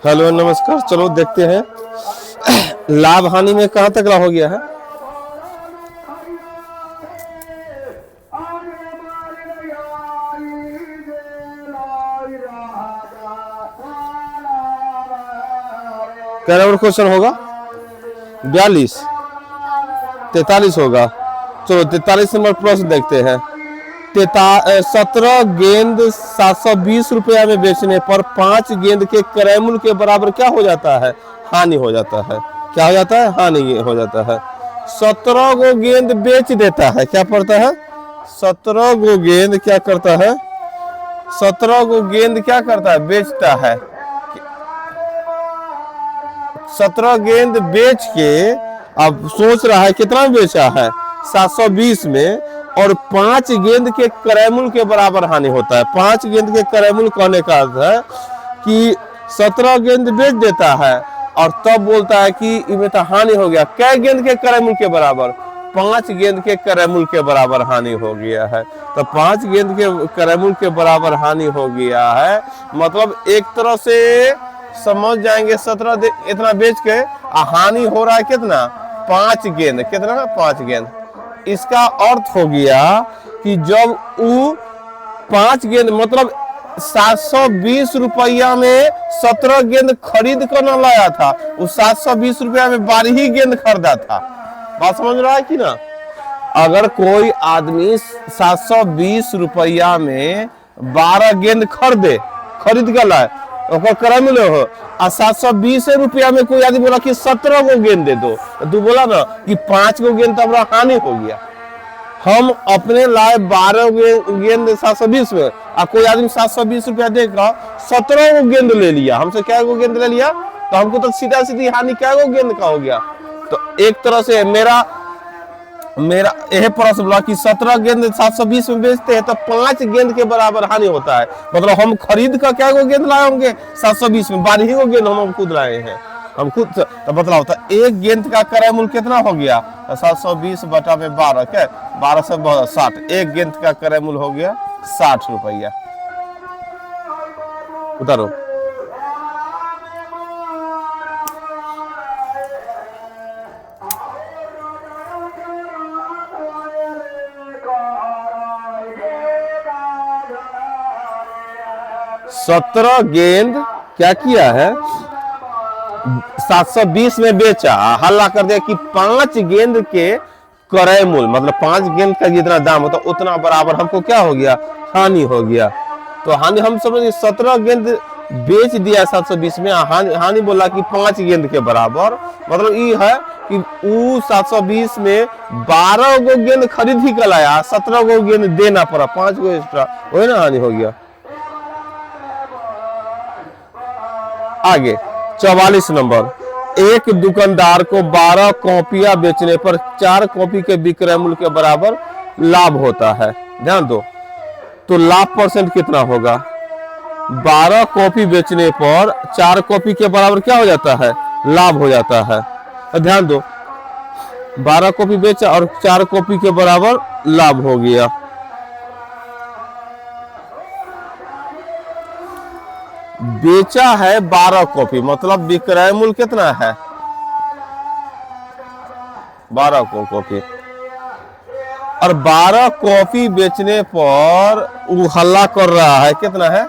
Hello नमस्कार, चलो देखते हैं लाभ हानि में कहां तक हो गया है। क्या नंबर क्वेश्चन होगा? 42 43 होगा। चलो 43 नंबर प्रश्न देखते हैं। 17 गेंद 720 रुपया में बेचने पर 5 गेंद के क्रय मूल्य के बराबर क्या हो जाता है? हानि हो जाता है। क्या हो जाता है? हानि हो जाता है। 17 गो गेंद बेच देता है। क्या पड़ता है? 17 गो गेंद क्या करता है? 17 गो गेंद क्या करता है? बेचता है। 17 गेंद बेच के अब सोच रहा है कितना में बेचा है? 720 में, और 5 गेंद के क्रय मूल्य के बराबर हानि होता है। 5 गेंद के क्रय मूल्य कहने का अर्थ है कि 17 गेंद बेच देता है और तब बोलता है कि इसमें तो हानि हो गया। कै गेंद के क्रय मूल्य के बराबर? 5 गेंद के क्रय मूल्य के बराबर हानि हो गया है। तो 5 गेंद के क्रय मूल्य के बराबर हानि हो गया है, मतलब एक तरह से समझ जाएंगे 17 इतना बेच के हानि हो रहा है कितना? 5 गेंद। कितना? 5 गेंद। इसका अर्थ हो गया कि जब वो 5 गेंद मतलब 720 रुपया में 17 गेंद खरीद कर न लाया था, वो 720 रुपया में 12 ही गेंद खरीदा था। बात समझ रहा है कि ना? अगर कोई आदमी 720 रुपया में 12 गेंद खरीद कर लाए, क्रय मूल्य हो, और 720 रुपया में कोई आदमी बोला कि 17 गो गेंद दे दो, तू बोला ना कि 5 गो गेंद तो हमारा हानि हो गया। हम अपने लाए 12 गेंद 720 में, और कोई आदमी 720 रुपया देकर 17 गो गेंद ले लिया। हमसे क्या गो गेंद ले लिया? तो हमको तो सीधा सीधी हानि क्या गो गेंद का हो गया। तो एक तरह से मेरा यह प्रश्न बोला कि 17 गेंद 720 में बेचते हैं तो 5 गेंद के बराबर हानि होता है। मतलब हम खरीद कर क्या गो गेंद लाए होंगे? 720 में 12 ही गो गेंद हम खुद लाए हैं। हम खुद तो बतलाओ, तो एक गेंद का क्रय मूल्य कितना हो गया? 720 बटा में 12, क्या 12 से 60। एक गेंद का क्रय मूल्य हो गया 60 रुपया। उतारो। सत्रह गेंद क्या किया है? 720 में बेचा, हल्ला कर दिया कि 5 गेंद के क्रय मूल्य, मतलब 5 गेंद का जितना दाम होता उतना बराबर हमको क्या हो गया? हानि हो गया। तो हानि हम समझ 17 गेंद बेच दिया 720 में, हानि बोला कि 5 गेंद के बराबर। मतलब ये है कि वो 720 में 12 गो गेंद खरीद ही कर लाया, 17 गो गेंद देना पड़ा, 5 गो एक्स्ट्रा, वही ना हानि हो गया। आगे 44 नंबर। एक दुकानदार को 12 कॉपियां बेचने पर 4 कॉपी के विक्रय मूल्य के बराबर लाभ होता है। ध्यान दो, तो लाभ परसेंट कितना होगा? 12 कॉपी बेचने पर 4 कॉपी के बराबर क्या हो जाता है? लाभ हो जाता है। तो ध्यान दो, 12 कॉपी बेचा और 4 कॉपी के बराबर लाभ हो गया। बेचा है 12 कॉपी, मतलब विक्रय मूल्य कितना है? 12 कॉपी। और 12 कॉपी बेचने पर वो हल्ला कर रहा है कितना है?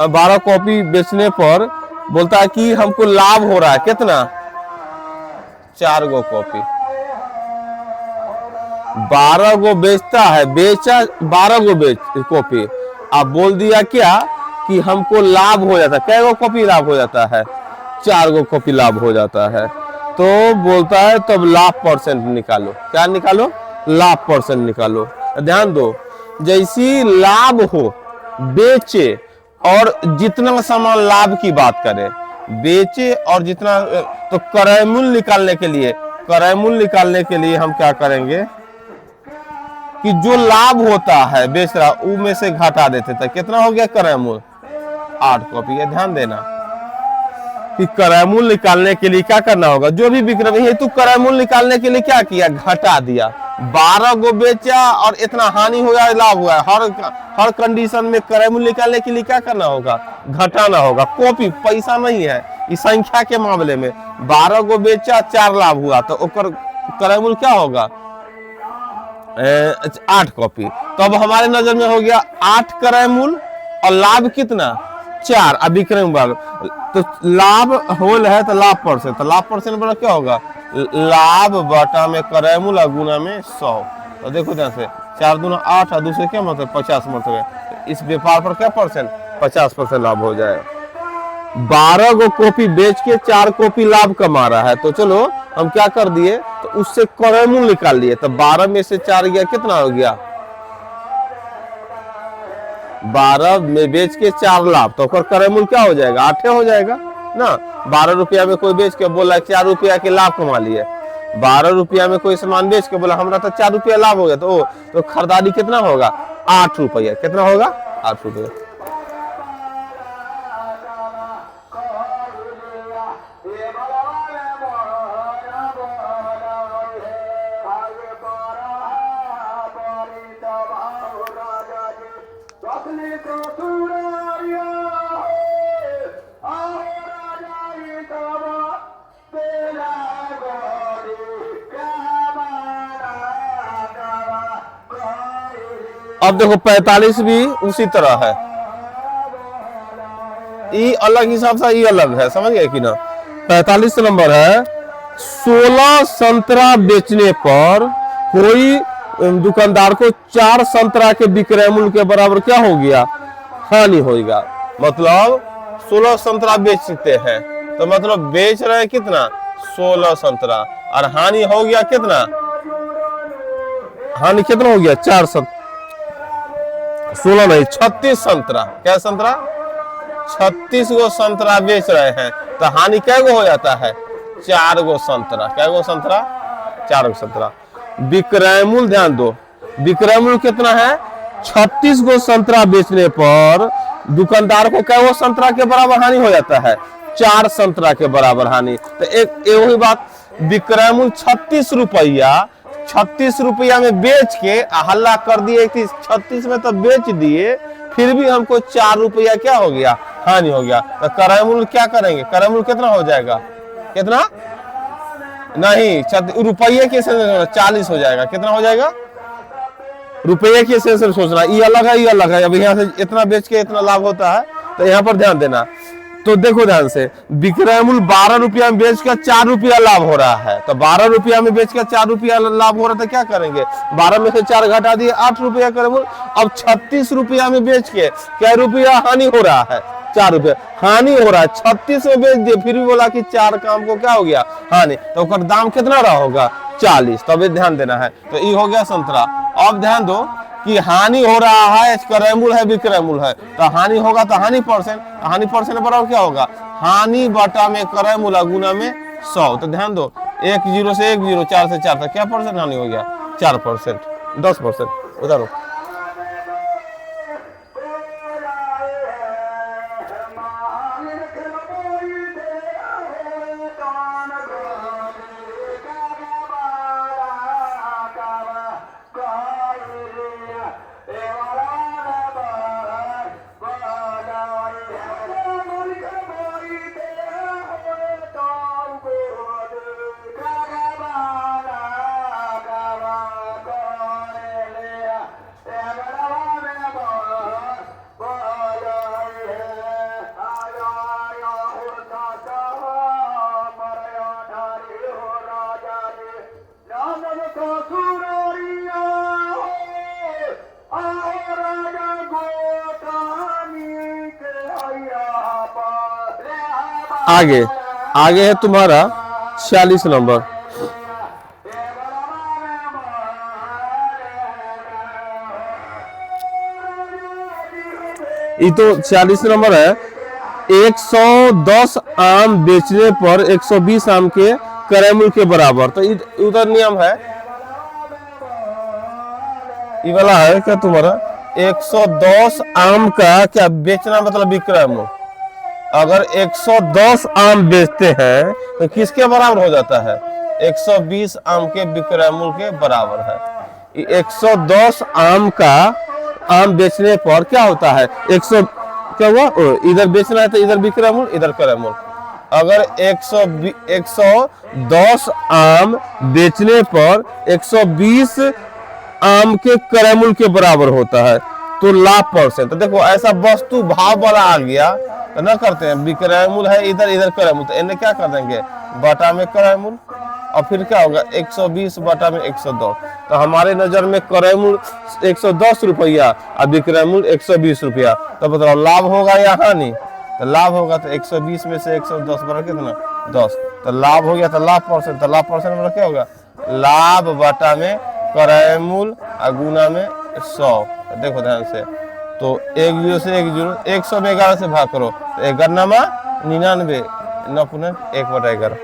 12 कॉपी बेचने पर बोलता है कि हमको लाभ हो रहा है कितना? 4 गो कॉपी। 12 गो बेचता है, बेचा 12 गो कॉपी, आप बोल दिया क्या कि हमको लाभ हो जाता है। कै गो कॉपी लाभ हो जाता है? 4 गो कॉपी लाभ हो जाता है। तो बोलता है तब लाभ परसेंट निकालो। क्या निकालो? लाभ परसेंट निकालो। ध्यान दो, जैसी लाभ हो, बेचे और जितना सामान लाभ की बात करें, बेचे और जितना, तो क्रय मूल्य निकालने के लिए हम क्या करेंगे कि जो लाभ होता है बेच रहा वो में से घटा देते थे। कितना हो गया क्रय मूल्य? 8 कॉपी है। ध्यान देना कि क्रय मूल्य निकालने के लिए क्या करना होगा? जो भी विक्रय है, तो क्रय मूल्य निकालने के लिए क्या किया? घटा दिया। 12 गो बेचा और इतना हानि हुआ लाभ हुआ है। हर कंडीशन में क्रय मूल्य निकालने के लिए क्या करना होगा, घटाना होगा। कॉपी पैसा नहीं है, इस संख्या के मामले में 12 गो बेचा 4 लाभ हुआ तो क्रय मूल्य क्या होगा 8 कॉपी। तो अब हमारे नजर में हो गया 8 क्रय मूल्य और लाभ कितना 4। अब विक्रय मूल्य तो लाभ होल है तो लाभ परसेंट, तो लाभ परसेंट बड़ा क्या होगा लाभ बटा में क्रय मूल्य गुना में 100। तो देखो ध्यान से 4 दूना 8 और दूसरे क्या मतलब 50 मतलब इस व्यापार पर क्या परसेंट 50% लाभ हो जाए। 12 गो कॉपी बेच के 4 कॉपी लाभ कमा रहा है। तो चलो हम क्या कर दिए तो उससे क्रय मूल्य निकाल लिए। तो 12 में से 4 गया कितना हो गया 12 में बेच के 4 लाभ तो क्रय मूल्य क्या हो जाएगा 8 हो जाएगा ना। 12 रुपया में कोई बेच के बोला 4 रुपया के लाभ कमा लिए। 12 रुपया में कोई सामान बेच के बोला हमरा तो 4 रुपया लाभ हो गया तो खरीदारी कितना होगा 8 रुपया। कितना होगा 8 रुपया। अब देखो 45 भी उसी तरह है, ये अलग हिसाब से ये अलग है, समझ गए कि ना। 45 नंबर है 16 संतरा बेचने पर कोई दुकानदार को 4 संतरा के विक्रय मूल्य के बराबर क्या हो गया हानि होगा। मतलब 16 संतरा बेचते हैं तो मतलब बेच रहे कितना 16 संतरा और हानि हो गया कितना, हानि कितना हो गया 4 संतरा 16 नहीं 36 संतरा। क्या संतरा 36 गो संतरा बेच रहे हैं तो हानि कै गो हो जाता है 4 गो संतरा। क्या गो संतरा 4 गो संतरा। विक्रय मूल्य ध्यान दो, विक्रय मूल्य कितना है 36 गो संतरा बेचने पर दुकानदार को क्या गो संतरा के बराबर हानि हो जाता है 4 संतरा के बराबर हानि। तो एक वही बात विक्रय मूल्य 36 रुपया 36 रुपया में बेच के हल्ला कर दिए कि 36 में तो बेच दिए फिर भी हमको 4 रुपया क्या हो गया हानि हो गया। तो क्रय मूल्य क्या करेंगे, क्रय मूल्य कितना हो जाएगा, कितना नहीं रुपये के सेंस 40 हो जाएगा। कितना हो जाएगा रुपये के सेंस सोचना, ये अलग है ये अलग है। अब यहाँ से इतना बेच के इतना लाभ होता है तो यहाँ पर ध्यान देना। तो देखो ध्यान से विक्रय मूल्य 12 रुपया में बेच कर 4 रुपया लाभ हो रहा है। तो 12 रुपया में बेच कर 4 रुपया लाभ हो रहा था, क्या करेंगे 12 में से 4 घटा दिए 8 रुपया क्रय मूल्य। अब 36 रुपया में बेच के क्या रुपया हानि हो रहा है 4 रुपया हानि हो रहा है। 36 में बेच दिए फिर भी बोला कि 4 काम को क्या हो गया हानि, तो उसका दाम कितना रहा होगा 40। तब ध्यान देना है। तो ये हो गया संतरा। अब ध्यान दो कि हानि हो रहा है क्रय मूल्य है विक्रय मूल्य है तो हानि होगा तो हानि परसेंट, हानि परसेंट बराबर क्या होगा हानि बटा में क्रय मूल्य गुना में 100। तो ध्यान दो 1 0 से 1 0 4 से 4 तक क्या परसेंट हानि हो गया 4%, 10% उधर। आगे आगे है तुम्हारा 46 नंबर। ये तो 46 नंबर है 110 आम बेचने पर 120 आम के क्रय मूल्य के बराबर। तो उधर नियम है ये वाला है क्या तुम्हारा 110 आम का क्या बेचना मतलब विक्रय मूल्य। अगर 110 आम बेचते हैं तो किसके बराबर हो जाता है 120 आम के विक्रय मूल्य के बराबर है। 110 आम का आम बेचने पर क्या होता है 100 क्या हुआ इधर बेचना है तो इधर विक्रय मूल्य इधर क्रय मूल्य। अगर 110 आम बेचने पर 120 आम के क्रय मूल्य के बराबर होता है तो लाभ परसेंट। तो देखो ऐसा वस्तु भाव वाला आ गया तो ना करते हैं विक्रय मूल्य है इधर इधर क्रय मूल्य, तो इन्हें क्या कर देंगे बटा में क्रय मूल्य और फिर क्या होगा 120 बटा में 110। तो हमारे नजर में क्रय मूल्य 110 रुपया और विक्रय मूल्य 120 रुपया, तो बताओ लाभ होगा या हानि। तो लाभ होगा तो 120 में से 110 बड़ा कितना 10, तो लाभ हो गया तो लाभ परसेंट, तो लाभ परसेंट में क्या होगा लाभ बटा में क्रय मूल्य और गुना में 100। देखो ध्यान से तो 1 0 से 1 0 100 में 11 से भाग करो तो 11 99 9 पुनः 1/11।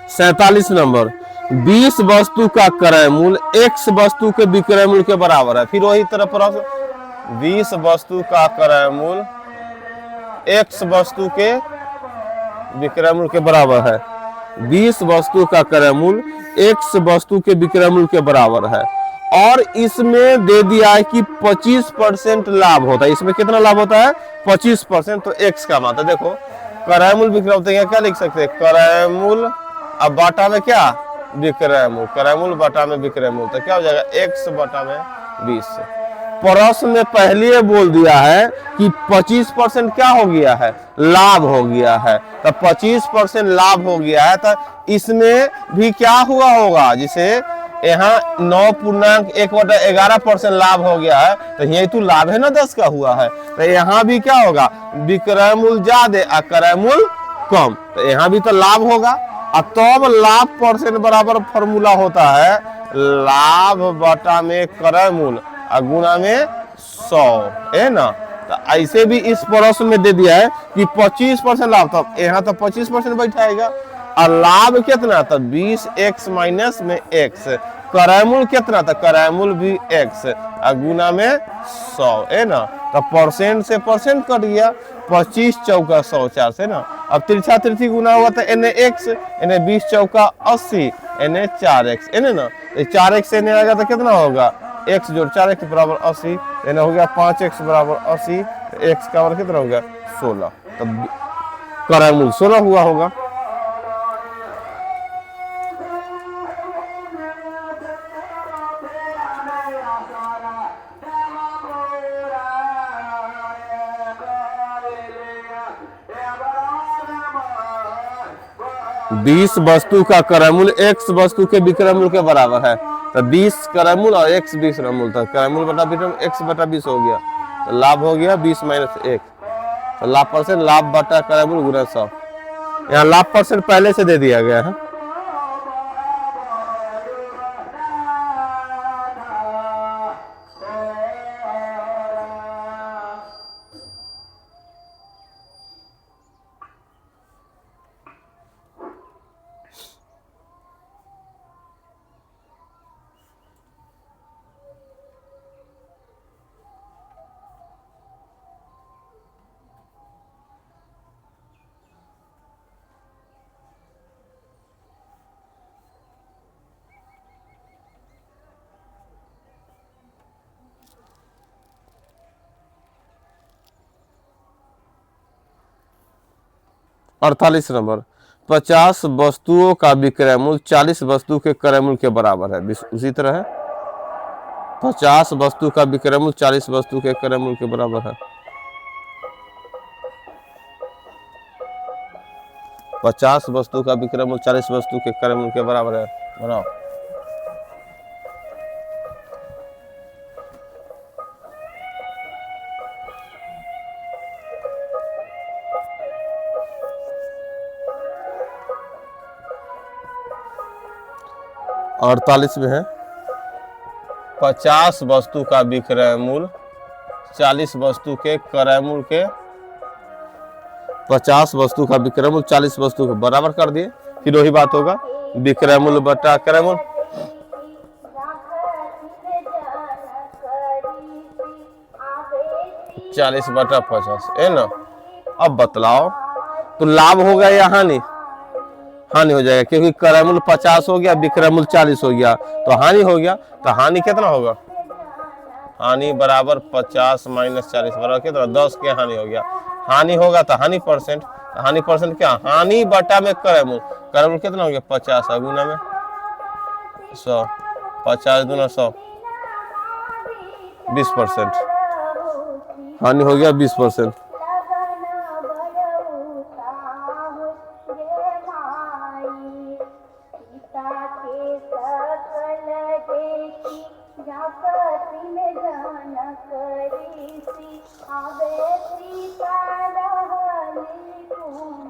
सैतालीस नंबर 20 वस्तु का क्रय मूल्य x वस्तु के विक्रय मूल्य के बराबर है। फिर वही तरफ 20 वस्तु का क्रय मूल्य x वस्तु के विक्रय मूल्य के बराबर है। 20 वस्तु का क्रय मूल्य x वस्तु के विक्रय मूल्य के बराबर है और इसमें दे दिया है कि 25% लाभ होता है। इसमें कितना लाभ होता है 25%, तो x का मान। देखो क्रय मूल्य विक्रय मूल्य क्या लिख सकते हैं क्रय मूल्य अब बाटा में क्या विक्रय मूल्य, क्रय मूल्य बाटा में विक्रय मूल्य, तो क्या हो जाएगा x बटा में 20। प्रश्न में पहले बोल दिया है कि 25% क्या हो गया है लाभ हो गया है, तो 25% लाभ हो गया है तो इसमें भी क्या हुआ होगा जिसे यहाँ 9.1/11% लाभ हो गया है, तो यही तो लाभ है ना 10 का हुआ है, तो यहाँ भी क्या होगा विक्रय मूल्य ज्यादा और क्रय मूल्य कम, तो यहाँ भी तो लाभ होगा। अब तब लाभ परसेंट बराबर फॉर्मूला होता है लाभ बटा में क्रय मूल्य और गुना में 100 है ना। तो ऐसे भी इस प्रश्न में दे दिया है कि 25% लाभ, तो यहाँ तो 25% बैठाएगा और लाभ कितना था 20x माइनस में x, क्रय मूल्य कितना था क्रय मूल्य भी x और गुना में 100 है ना। तो परसेंट से परसेंट कट गया 25 चौका 100 4 से ना। अब तिरछा तिरछी गुना हुआ था एने x एने 20 चौका 80 एने 4x है ना। 4x एने आएगा तो कितना होगा x जोड़ 4x बराबर 80, एने हो गया 5x बराबर 80, x का बराबर कितना होगा 16, तब क्रय मूल्य 16 हुआ होगा। बीस वस्तु का क्रय मूल्य x वस्तु के विक्रय मूल्य के बराबर है, तो 20 क्रय मूल्य और x 20 क्रय मूल्य था, क्रय मूल्य बटा विक्रय x बटा 20 हो गया, तो लाभ हो गया 20 माइनस 1, तो लाभ परसेंट लाभ बटा क्रय मूल्य गुना 100। यहाँ लाभ परसेंट पहले से दे दिया गया है। अड़तालीस नंबर 50 वस्तुओं का विक्रय मूल्य 40 वस्तु के क्रय मूल्य के बराबर है। उसी तरह है 50 वस्तु का विक्रय मूल्य 40 वस्तु के क्रय मूल्य के बराबर है। 50 वस्तु का विक्रय मूल्य 40 वस्तु के क्रय मूल्य के बराबर है, बनाओ। अड़तालीस में है 50 वस्तु का विक्रय मूल्य 40 वस्तु के क्रय मूल्य के 50 वस्तु का विक्रय मूल्य 40 वस्तु के बराबर कर दिए, फिर वही बात होगा विक्रय मूल्य बटा क्रय मूल्य। 40 बटा 50 है ना। अब बतलाओ तो लाभ होगा या हानि? हानि हो जाएगा, क्योंकि क्रय मूल्य 50 हो गया, विक्रय मूल्य 40 हो गया, तो हानि हो गया। तो हानि कितना होगा? हानि बराबर 50 माइनस 40 बराबर कितना? 10 के हानि हो गया। हानि होगा तो हानि परसेंट, हानि परसेंट क्या? हानि बटा में क्रय मूल्य, क्रय मूल्य कितना हो गया? 50 गुना में 100, 50 गुना 100, 20%। हानि हो गया 20%।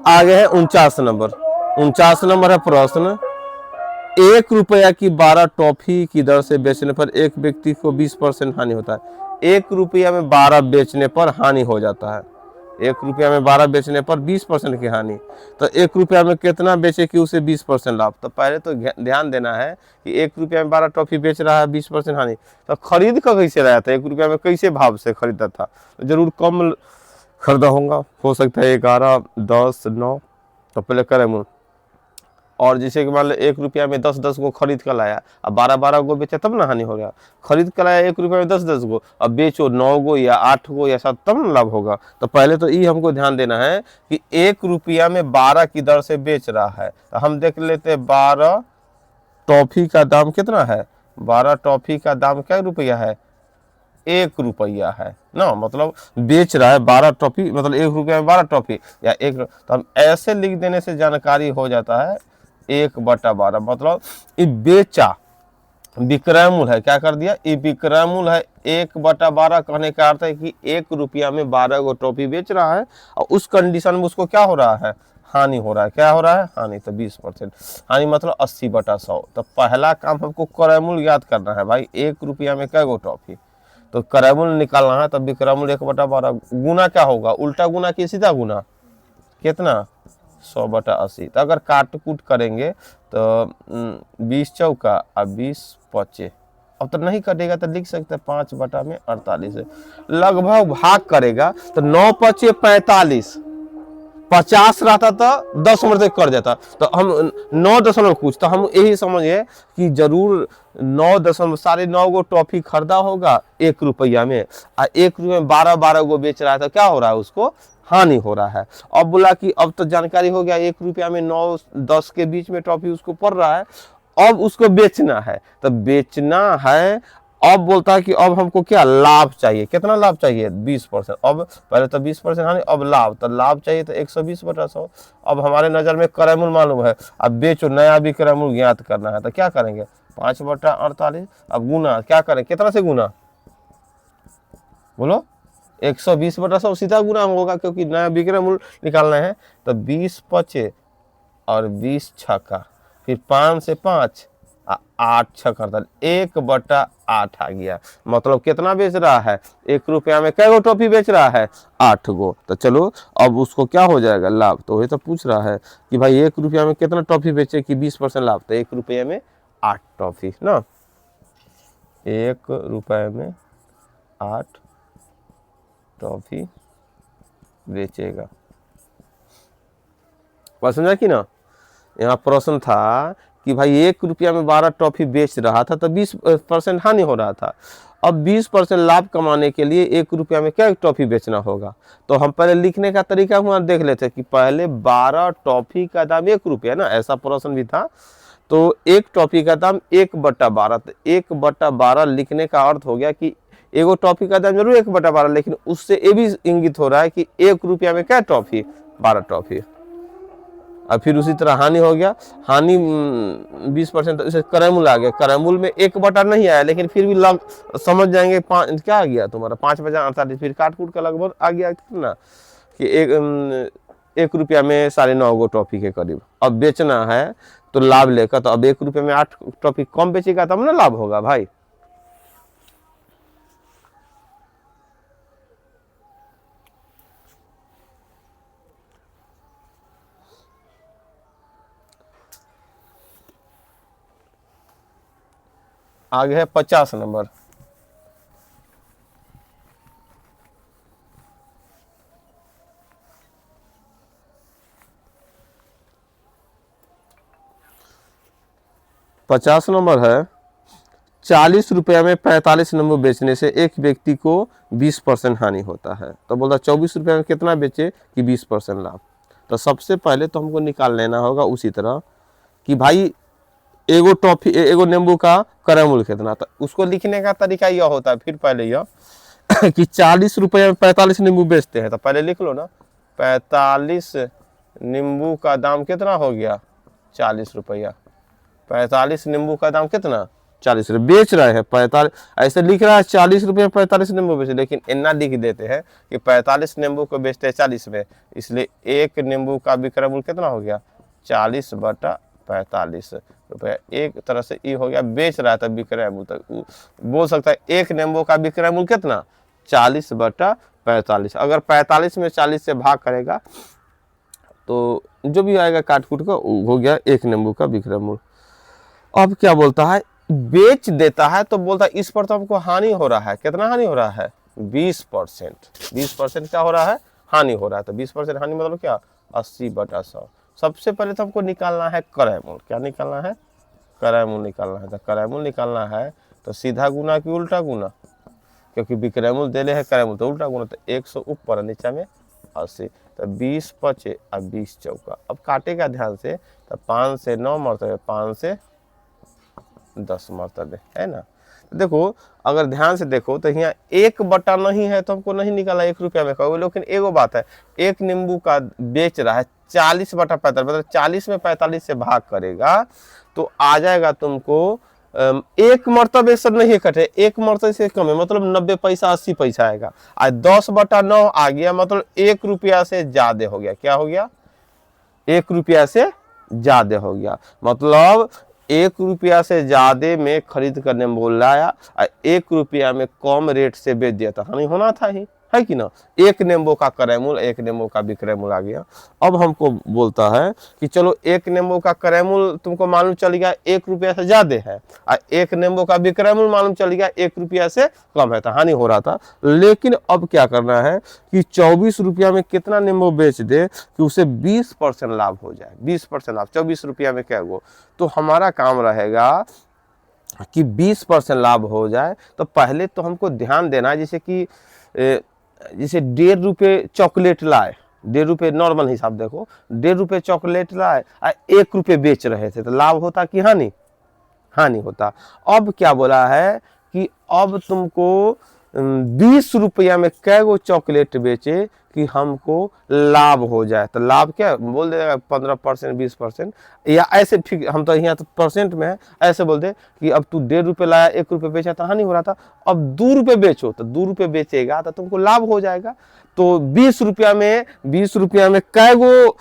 आगे है 49 नंबर। 49 नंबर है प्रश्न, 1 रुपया की 12 टॉफी की दर से बेचने पर एक व्यक्ति को 20% हानि होता है। 1 रुपया में 12 बेचने पर हानि हो जाता है। 1 रुपया में 12 बेचने पर 20% की हानि। तो 1 रुपया में कितना बेचे कि उसे 20% लाभ? तो पहले तो ध्यान देना है कि 1 रुपया में 12 टॉफी बेच रहा है, 20% हानि। तो खरीद का कैसे रहा था? 1 रुपया में कैसे भाव से खरीदा था? तो जरूर कम खरीदा होगा, हो सकता है 11, 10, 9। तो पहले क्रय मूल्य, और जैसे कि मान लो 1 रुपया में 10-10 गो खरीद कर लाया, अब 12-12 गो बेचा तब ना हानि हो गया। खरीद कर लाया 1 रुपया में 10-10 गो, अब बेचो 9 गो या 8 गो या 7, तब ना लाभ होगा। तो पहले तो ये हमको ध्यान देना है कि 1 रुपया में 12 की दर से बेच रहा है। तो हम देख लेते हैं 12 टॉफी का दाम कितना है? 12 टॉफी का दाम क्या रुपया है? 1 रुपया है ना। मतलब बेच रहा है 12 टॉफी, मतलब 1 रुपया में 12 टॉफी या 1। तो हम ऐसे लिख देने से जानकारी हो जाता है 1/12, मतलब ये बेचा, विक्रय मूल्य है। क्या कर दिया? ये विक्रय मूल्य है 1/12। कहने का अर्थ है कि 1 रुपया में 12 गो टॉफी बेच रहा है, और उस कंडीशन में उसको क्या हो रहा है? हानि हो रहा है। क्या हो रहा है? हानि। तो 20% हानि मतलब 80/100। तो पहला काम हमको क्रय मूल्य याद करना है भाई। 1 रुपया में कै गो टॉफी, तो क्रय मूल्य निकालना है। तब विक्रय मूल्य 1/12 गुना क्या होगा? उल्टा गुना कि सीधा गुना? कितना? 100/80। तो अगर काट कूट करेंगे तो 20 चौका और 20 पचे, अब तो नहीं कटेगा तो लिख सकते हैं 5/48 है। लगभग भाग करेगा तो 9 पचे 45, 50 रहता तो 10 नंबर तक कर जाता। तो हम 9 कुछ, तो हम यही समझिए कि जरूर 9.9 गो टॉफी खरीदा होगा 1 रुपया में, और 1 रुपया में 12 गो बेच रहा है। तो क्या हो रहा है? उसको हानि हो रहा है। अब बोला कि अब तो जानकारी हो गया 1 रुपया में 9-10 के बीच में टॉफी उसको पड़ रहा है, अब उसको बेचना है। तो बेचना है, अब बोलता है कि अब हमको क्या लाभ चाहिए? कितना लाभ चाहिए? 20%। अब पहले तो 20% हानि, अब लाभ। तो लाभ चाहिए तो 120/100। अब हमारे नजर में क्रय मूल्य मालूम है, अब बेचो, नया भी क्रय मूल्य ज्ञात करना है। तो क्या करेंगे? 5/48। अब गुना क्या करें? कितना से गुना? बोलो। 120/100 सीधा गुना होगा, क्योंकि नया विक्रय मूल्य निकालना है। तो 20 पचे और 20 छक्का, फिर 5 से 5, 8 छक्का 1/8 आ गया। मतलब कितना बेच रहा है? 1 रुपया में कै गो टॉफी बेच रहा है? 8 गो। तो चलो अब उसको क्या हो जाएगा? लाभ। तो वही तो पूछ रहा है कि भाई 1 रुपया में कितना टॉफी बेचे कि 20% लाभ? तो 1 रुपये में 8 टॉफी ना। 1 रुपये में 8 टॉफी बेचेगा। बात समझा कि ना? यहाँ प्रश्न था कि भाई 1 रुपया में 12 टॉफी बेच रहा था, तो 20% हानि हो रहा था। अब 20% लाभ कमाने के लिए 1 रुपया में क्या टॉफी बेचना होगा? तो हम पहले लिखने का तरीका वहां देख लेते कि पहले 12 टॉफी का दाम 1 रुपया ना, ऐसा प्रश्न भी था। तो 1 टॉफी का दाम 1/12। तो 1/12 लिखने का अर्थ हो गया कि एगो टॉफी का दाम जरूर 1/12, लेकिन उससे ये भी इंगित हो रहा है कि 1 रुपया में क्या टॉफी? 12 टॉफी। और फिर उसी तरह हानि हो गया। हानि 20%, इसे क्रय मूल्य आ गया। क्रय मूल्य में 1/8 नहीं आया, लेकिन फिर भी लग समझ जाएंगे। क्या आ गया तुम्हारा? 5/48। फिर काट कूट का लगभग आ गया कितना कि 1 रुपया में 9.5 गो टॉफी के करीब। अब बेचना है तो लाभ लेकर, तो अब 1 रुपये में 8 टॉफी कम बेचेगा तब ना लाभ होगा भाई। आगे है 50 नंबर। पचास नंबर है, 40 रुपया में 45 नींबू बेचने से एक व्यक्ति को 20% हानि होता है। तो बोलता 24 रुपया में कितना बेचे कि 20% लाभ। तो सबसे पहले तो हमको निकाल लेना होगा उसी तरह कि भाई एगो टॉफी एगो नींबू का क्रय मूल्य कितना। तो उसको लिखने का तरीका यह होता है, फिर पहले यह कि 40 रुपये में 45 नींबू बेचते हैं। तो पहले लिख लो ना, 45 नींबू का दाम कितना हो गया 40 रुपया। 45 नींबू का दाम कितना 40 रुपये, बेच रहे हैं 45, ऐसे लिख रहा है 40 रुपये में 45 नींबू बेचे, लेकिन इतना लिख देते हैं कि 45 नींबू को बेचते हैं 40 में, इसलिए एक नींबू का विक्रय मूल्य कितना हो गया 40/45 रुपया। एक तरह से ये हो गया बेच रहा था विक्रय मूल्य, तो बोल सकता है एक नींबू का विक्रय मूल्य कितना 40/45। अगर 45 में 40 से भाग करेगा तो जो भी आएगा काट कूट का हो गया एक नींबू का विक्रय मूल्य। अब क्या बोलता है, बेच देता है तो बोलता है इस पर तो हमको हानि हो रहा है। कितना हानि हो रहा है 20%। 20% क्या हो रहा है हानि हो रहा है। तो 20% हानि मतलब क्या 80/100। सबसे पहले तो हमको निकालना है क्रय मूल्य। क्या निकालना है क्रय मूल्य निकालना है। तो क्रय मूल्य निकालना है तो सीधा गुना कि उल्टा गुना, क्योंकि विक्रय मूल्य देले है क्रय मूल्य तो उल्टा गुना। तो 100 ऊपर नीचे में 80। तो 20 पचे और 20 चौका। अब काटेगा ध्यान से, तो 5 से 9 मरतबे, 5 से 10 मरतबे, है ना। तो देखो अगर ध्यान से देखो तो यहाँ 1/, नहीं है तो हमको नहीं निकाला 1 रुपया में कहोगे। लेकिन एगो बात है, एक नींबू का बेच रहा है 40/45, मतलब 40 में 45 से भाग करेगा तो आ जाएगा तुमको एक मरतबे से नहीं कटे, एक मरतबे से कम है, मतलब 90 पैसा 80 पैसा आएगा। आज 10/9 आ गया, मतलब 1 रुपया से ज्यादा हो गया। क्या हो गया 1 रुपया से ज्यादा हो गया, मतलब 1 रुपया से ज्यादा में खरीद करने में बोल रहा है, 1 रुपया में कम रेट से बेच दिया था, हानि होना था ही, है कि ना। एक नींबू का क्रय मूल्य, एक नींबू का विक्रय मूल्य आ गया। अब हमको बोलता है कि चलो एक नींबू का क्रय मूल्य तुमको मालूम चल गया 1 रुपया से ज्यादा है, और एक नींबू का विक्रय मूल्य मालूम चल गया 1 रुपया से कम है, तो हानि हो रहा था। लेकिन अब क्या करना है कि 24 रुपया में कितना नींबू बेच दे कि उसे 20% लाभ हो जाए। 20% लाभ 24 रुपया में क्या हो, तो हमारा काम रहेगा कि 20% लाभ हो जाए। तो पहले तो हमको ध्यान देना है, जैसे कि जैसे 1.5 रुपये चॉकलेट लाए, 1.5 रुपये नॉर्मल हिसाब देखो, 1.5 रुपये चॉकलेट लाए और 1 रुपये बेच रहे थे, तो लाभ होता कि हानि, हानि होता। अब क्या बोला है कि अब तुमको 20 रुपया में कैगो चॉकलेट बेचे कि हमको लाभ हो जाए। तो लाभ क्या बोल देगा 15%, 20%, या ऐसे ठीक, हम तो यहाँ तो परसेंट में है, ऐसे बोल दे कि अब तू 1.5 रुपये लाया 1 रुपये बेचा तो हानि हो रहा था, अब 2 रुपये बेचो, तो 2 रुपये बेचेगा तो तुमको लाभ हो जाएगा। तो 20 रुपया में कैगो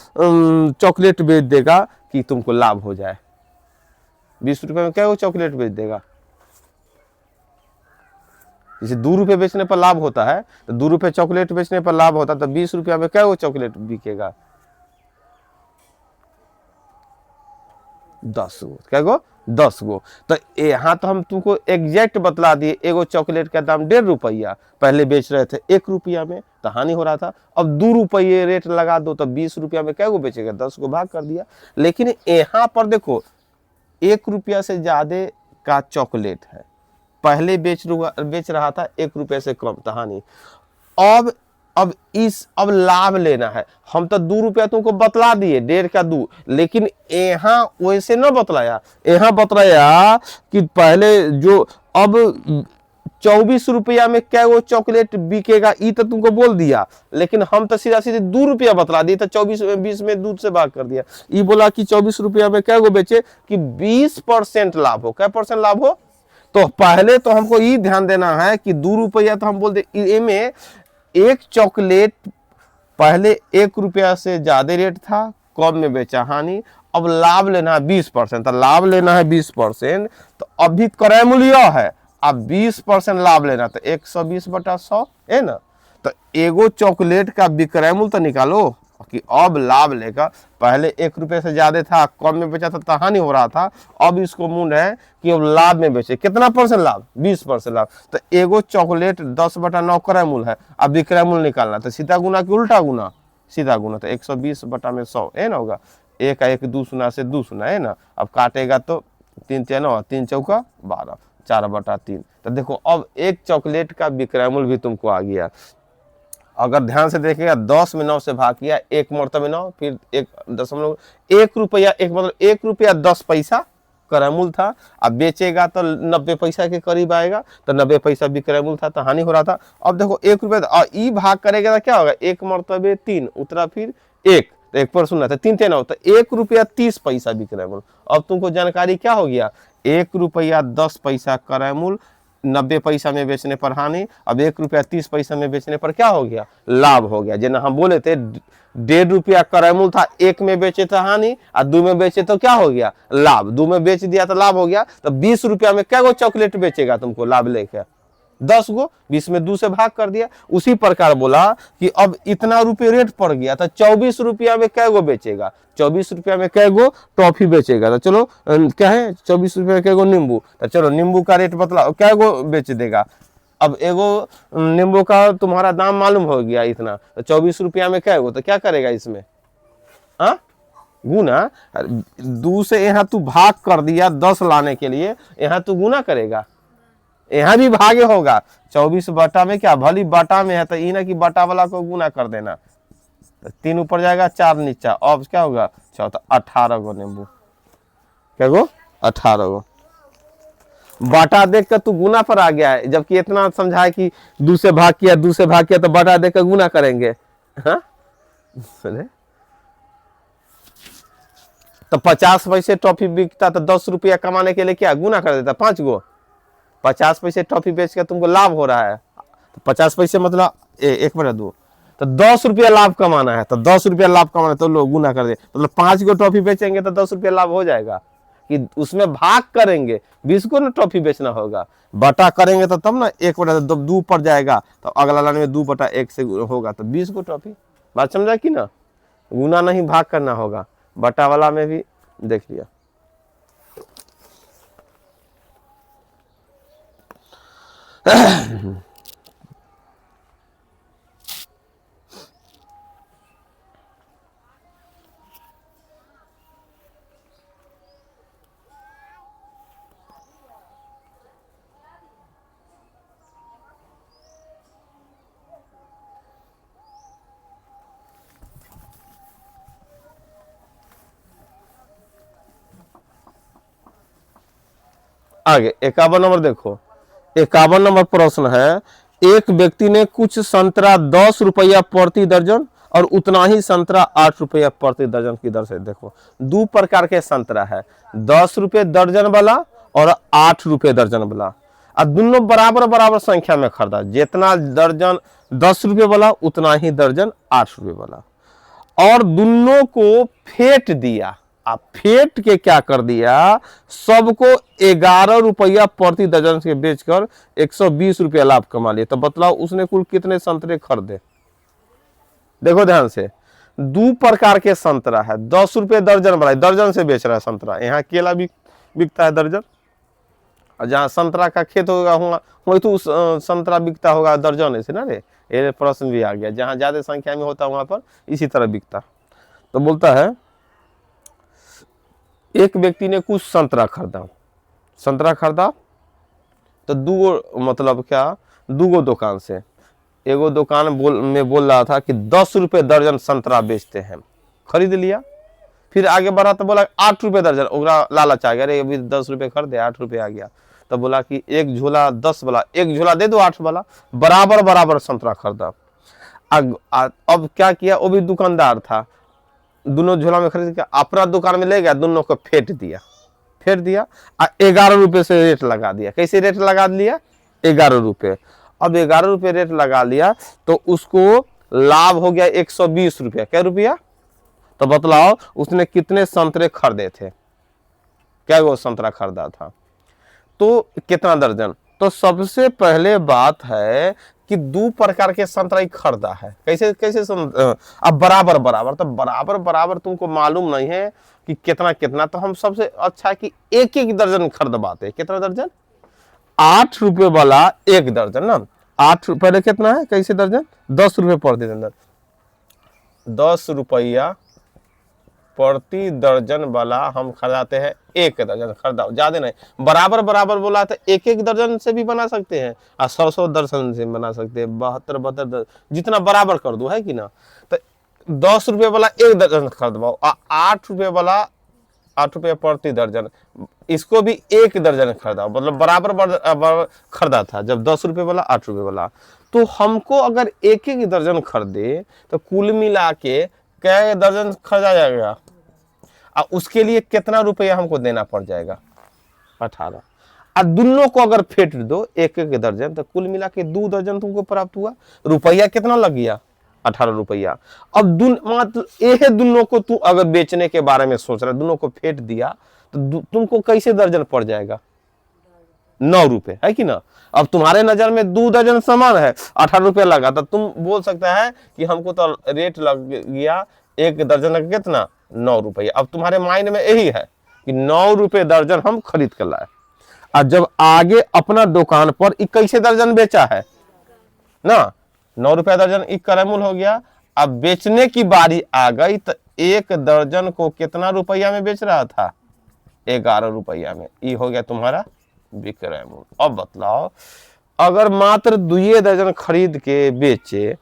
चॉकलेट बेच देगा कि तुमको लाभ हो जाए। 20 रुपये में कैगो चॉकलेट बेच देगा। जैसे 2 रुपये बेचने पर लाभ होता है, तो 2 रुपये चॉकलेट बेचने पर लाभ होता है, तो 20 रुपया में क्या वो चॉकलेट बिकेगा 10 गो, क्या गो 10 गो। तो यहाँ तो हम तुमको एग्जैक्ट बतला दिए, एगो चॉकलेट का दाम 1.5 रुपया, पहले बेच रहे थे 1 रुपया में तो हानि हो रहा था। अब 2 रुपये रेट लगा दो तो 20 रुपया में क्या गो बेचेगा 10 को भाग कर दिया। लेकिन यहाँ पर देखो 1 रुपया से ज्यादा का चॉकलेट है, पहले बेच रहा था 1 रुपये से कम, तो हानि। अब लाभ लेना है। हम तो 2 रुपया तुमको बतला दिए, 1.5 का 2, लेकिन यहाँ वैसे न बतलाया, यहाँ बतलाया कि पहले जो अब 24 रुपया में क्या वो चॉकलेट बिकेगा, ये तो तुमको बोल दिया, लेकिन हम तो सीधा सीधे 2 रुपया बतला दिए, तो 24 में 20 में दूध से भाग कर दिया। ये बोला कि 24 रुपया में क्या वो बेचे कि 20% लाभ हो। क्या % लाभ हो, तो पहले तो हमको ये ध्यान देना है कि 2 रुपया तो हम बोल दे में एक चॉकलेट पहले 1 रुपया से ज्यादा रेट था, कम में बेचा हानि। अब लाभ लेना है 20%, तो लाभ लेना है 20%, तो अभी क्रय मूल्य है, अब 20% लाभ लेना, तो 120/100 है ना। तो एगो चॉकलेट का विक्रय मूल्य तो निकालो, कि अब लाभ लेकर, पहले 1 रुपये से ज्यादा था, कम में बेचा था तो हानि हो रहा था, अब इसको मूड है कि अब लाभ में बेचे। कितना परसेंट लाभ? 20% लाभ। तो एगो चॉकलेट 10/9 क्रय मूल्य है, अब विक्रय मूल्य निकालना, तो सीधा गुना कि उल्टा गुना? सीधा गुना। तो 120/100 है ना, होगा 1 2 सुना से 2 सुना है ना। अब काटेगा तो 3 3 9, 3 चौका 12, 4/3। तो देखो अब एक चॉकलेट का विक्रय मूल्य भी तुमको आ गया। अगर ध्यान से देखिएगा, 10 में 9 से भाग किया, 1 मरतबे 9, फिर 1 रुपया, एक मतलब 1 रुपया 10 पैसा क्रय मूल्य था। अब बेचेगा तो 90 पैसा के करीब आएगा, तो 90 पैसा विक्रय मूल्य था, तो हानि हो रहा था। अब देखो 1 रुपया ई भाग करेगा तो क्या होगा? 1 मरतबे 3 उतरा, फिर 1, तो 1 पर सुनना था, 3 3 9, तो 1 रुपया 30 पैसा विक्रय मूल्य। अब तुमको जानकारी क्या हो गया? 1 रुपया 10 पैसा क्रय मूल्य, 90 पैसा में बेचने पर हानि। अब 1 रुपया 30 पैसा में बेचने पर क्या हो गया? लाभ हो गया। जिन्हें हम बोले थे 1.5 रुपया क्रय मूल्य था, 1 में बेचे तो हानि और 2 में बेचे तो क्या हो गया? लाभ। 2 में बेच दिया तो लाभ हो गया। तो 20 रुपया में क्या गो चॉकलेट बेचेगा तुमको लाभ लेकर? 10 गो। 20 में 2 से भाग कर दिया। उसी प्रकार बोला कि अब इतना रुपये रेट पड़ गया, तो 24 रुपया में कै गो बेचेगा? 24 रुपया में कै गो टॉफी बेचेगा? तो चलो क्या है, 24 रुपया में कै गो नींबू? तो चलो नींबू का रेट बतलाओ, कै गो बेच देगा? अब एगो नींबू का तुम्हारा दाम मालूम हो गया इतना, तो 24 रुपया में कै गो? तो क्या करेगा इसमें? हाँ, गुना। 2 से यहाँ तू भाग कर दिया 10 लाने के लिए, यहाँ तू गुना करेगा, यहाँ भी भागे होगा। 24 बटा में क्या, भली बटा में है तो ई ना कि बटा वाला को गुना कर देना, तो 3 ऊपर जाएगा 4 नीचा, अब क्या होगा? 18 गो नींबू। क्या गो? 18 गो। बटा देख कर तू गुना पर आ गया है, जबकि इतना समझाए कि 2 से भाग किया, 2 से भाग किया, तो बटा देख कर गुना करेंगे। हाँ? तो 50 पैसे टॉफी बिकता, तो 10 रुपया कमाने के लिए क्या गुना कर देता? 5 गो। 50 पैसे टॉफी बेच के तुमको लाभ हो रहा है, तो 50 पैसे मतलब 1/2, तो 10 रुपया लाभ कमाना है, तो 10 रुपया लाभ कमाना है तो लोग गुना कर दे, मतलब 5 गो टॉफी बेचेंगे तो 10 रुपया लाभ हो जाएगा। कि उसमें भाग करेंगे, 20 को ना टॉफी बेचना होगा, बटा करेंगे तो तब ना 1/2 पर जाएगा, तो अगला लाने में 2/1 से होगा, तो 20 को टॉफी। बात समझा कि ना? गुना नहीं भाग करना होगा। बटा वाला में भी देख लिया। आगे 51 नंबर देखो। 51 नंबर प्रश्न है, एक व्यक्ति ने कुछ संतरा 10 रुपया प्रति दर्जन और उतना ही संतरा 8 रुपया प्रति दर्जन की दर से, देखो 2 प्रकार के संतरा है, 10 रुपये दर्जन वाला और 8 रुपये दर्जन वाला, और दोनों बराबर बराबर संख्या में खरीदा। जितना दर्जन 10 रुपये वाला उतना ही दर्जन 8 रुपये वाला, और दोनों को फेंट दिया। आप फेंट के क्या कर दिया? सबको 11 रुपया प्रति दर्जन से बेचकर 120 रुपया लाभ कमा लिया। तो बतलाओ उसने कुल कितने संतरे खरीदे? देखो ध्यान से, 2 प्रकार के संतरा है, 10 रुपये दर्जन वाला, दर्जन से बेच रहा है संतरा। यहाँ केला भी बिकता है दर्जन, और जहाँ संतरा का खेत होगा वही तो संतरा बिकता होगा दर्जन से ना रे। ये प्रश्न भी आ गया, जहाँ ज्यादा संख्या में होता वहां पर इसी तरह बिकता। तो बोलता है एक व्यक्ति ने कुछ संतरा खरीदा, तो 2 मतलब क्या, 2 दुकान से, एगो दुकान में बोल रहा था कि 10 रुपये दर्जन संतरा बेचते हैं, खरीद लिया। फिर आगे बढ़ा तो बोला 8 रुपये दर्जन, ओकरा लालच आ गया, अरे अभी 10 रुपये खरीदे 8 रुपये आ गया। तो बोला कि एक झोला 10 वाला, एक झोला दे दो 8 वाला, बराबर बराबर संतरा खरीदा। अब क्या किया, वो भी दुकानदार था, दोनों झोला में खरीद के अपना दुकान में ले गया, दोनों को फेंट दिया, 11 रुपये से रेट लगा दिया। कैसे रेट लगा दिया? 11 रुपये। अब 11 रुपये रेट लगा लिया तो उसको लाभ हो गया 120 रुपया। क्या रुपया? तो बतलाओ उसने कितने संतरे खरीदे थे? क्या वो संतरा खरीदा था? तो कितना दर्जन? तो सबसे पहले बात है कि दो प्रकार के संतरा ही खरीदा है। कैसे कैसे अब बराबर बराबर, तो बराबर बराबर तुमको मालूम नहीं है कि कितना कितना, तो हम सबसे अच्छा है कि एक एक दर्जन खरीदवाते। कितना दर्जन? 8 रुपए वाला एक दर्जन ना, 8 पहले कितना है, कैसे दर्जन? 10 रुपए प्रति दर्जन, 10 रुपया प्रति दर्जन वाला हम खरीदाते हैं। एक दर्जन खरीदाओ, ज्यादा नहीं, बराबर बराबर बोला तो एक एक दर्जन से भी बना सकते हैं और 100 दर्जन से बना सकते हैं, 72 जितना बराबर कर दो, है कि ना। तो 10 रुपये वाला एक दर्जन खरीदवाओ और 8 रुपये वाला 8 रुपये प्रति दर्जन, इसको भी एक दर्जन खरीदाओ, मतलब बराबर बराबर खरीदा था जब 10 रुपये वाला 8 रुपये वाला। तो हमको अगर एक एक दर्जन खरीदे तो कुल मिला के क्या दर्जन खरीदा जाएगा और उसके लिए कितना रुपया हमको देना पड़ जाएगा? 18। और दोनों को अगर फेंट दो एक एक दर्जन तो कुल मिला के 2 दर्जन तुमको प्राप्त हुआ। रुपया कितना लग गया? 18 रुपया। अब मतलब ये दोनों को तू अगर बेचने के बारे में सोच रहा है, दोनों को फेंट दिया तो तुमको कैसे दर्जन पड़ जाएगा? 9 रुपए, है कि ना। अब तुम्हारे नजर में 2 दर्जन सामान है, 18 रुपया लगा, तो तुम बोल सकता है कि हमको तो रेट लग गया एक दर्जन का कितना? 9 रुपया। अब तुम्हारे माइंड में यही है कि 9 रुपए दर्जन हम खरीद कर लाए। और जब आगे अपना दुकान पर कैसे दर्जन बेचा है ना, 9 रुपया दर्जन एक करैमुल हो गया। अब बेचने की बारी आ गई तो एक दर्जन को कितना रुपया में बेच रहा था? 11 रुपया में। ये हो गया तुम्हारा विक्रय मूल्य। अब बतलाओ, अगर मात्र 2 दर्जन खरीद के बेचे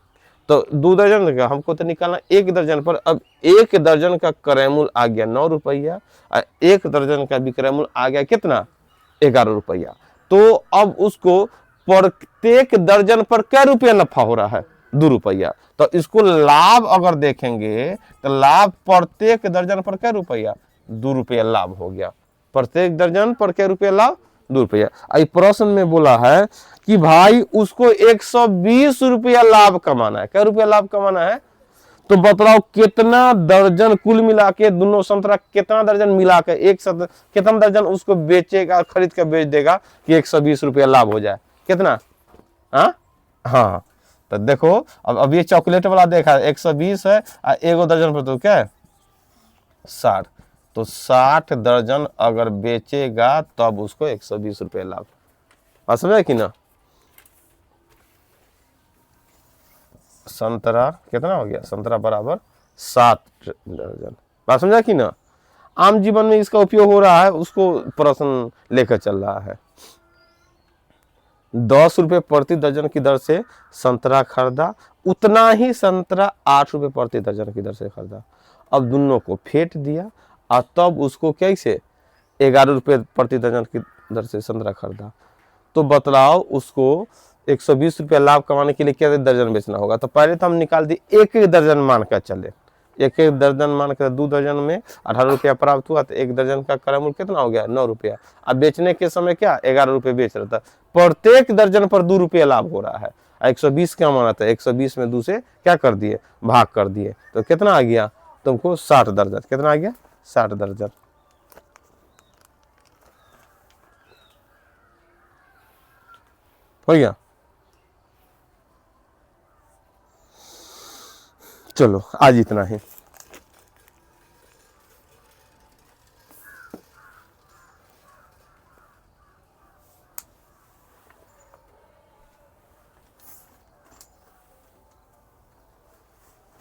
तो 2 दर्जन का हमको तो निकालना एक दर्जन पर। अब एक दर्जन का क्रय मूल्य आ गया 9 रुपया और एक दर्जन का विक्रय मूल्य आ गया कितना? 11 रुपया। तो अब उसको प्रत्येक दर्जन पर क्या रुपया नफा हो रहा है? 2 रुपया। तो इसको लाभ अगर देखेंगे तो लाभ प्रत्येक दर्जन पर क्या रुपया? 2 रुपया लाभ हो गया। प्रत्येक दर्जन पर क्या रुपया लाभ? 2 रुपया। प्रश्न में बोला है कि भाई उसको 120 रुपया लाभ कमाना है। क्या रुपया लाभ कमाना है? तो बताओ कितना दर्जन कुल मिला के दोनों संतरा कितना दर्जन मिला के कितना दर्जन उसको बेचेगा, खरीद कर बेच देगा कि 120 रुपया लाभ हो जाए? कितना? हाँ, तो देखो अब ये चॉकलेट वाला देखा 120 है और एगो दर्जन पर तो क्या है? 60। तो 60 दर्जन अगर बेचेगा तब उसको 120 रुपये लाभ। बात समझा कि ना। संतरा कितना हो गया? संतरा बराबर 7 दर्जन। बात समझा कि ना। आम जीवन में इसका उपयोग हो रहा है, उसको प्रश्न लेकर चल रहा है। 10 रुपये प्रति दर्जन की दर से संतरा खरीदा, उतना ही संतरा 8 रुपये प्रति दर्जन की दर से खरीदा। अब दोनों को फेंट दिया और तब उसको कैसे 11 रुपये प्रति दर्जन की दर से संतरा खरीदा। तो बतलाओ उसको 120 रुपया लाभ कमाने के लिए क्या दर्जन बेचना होगा? तो पहले तो हम निकाल दिए एक एक दर्जन मान कर चले, एक एक दर्जन मान कर 2 दर्जन में 18 रुपया प्राप्त हुआ, तो एक दर्जन का क्रय मूल्य कितना हो गया? 9 रुपया। अब बेचने के समय क्या 11 रुपये बेच रहा था, प्रत्येक दर्जन पर 2 रुपया लाभ हो रहा है। 120 क्या माना था? 120 में 2 से क्या कर दिए? भाग कर दिए। तो कितना आ गया तुमको? 60 दर्जन। कितना आ गया? 60 दर्जन। हो गया। चलो आज इतना ही।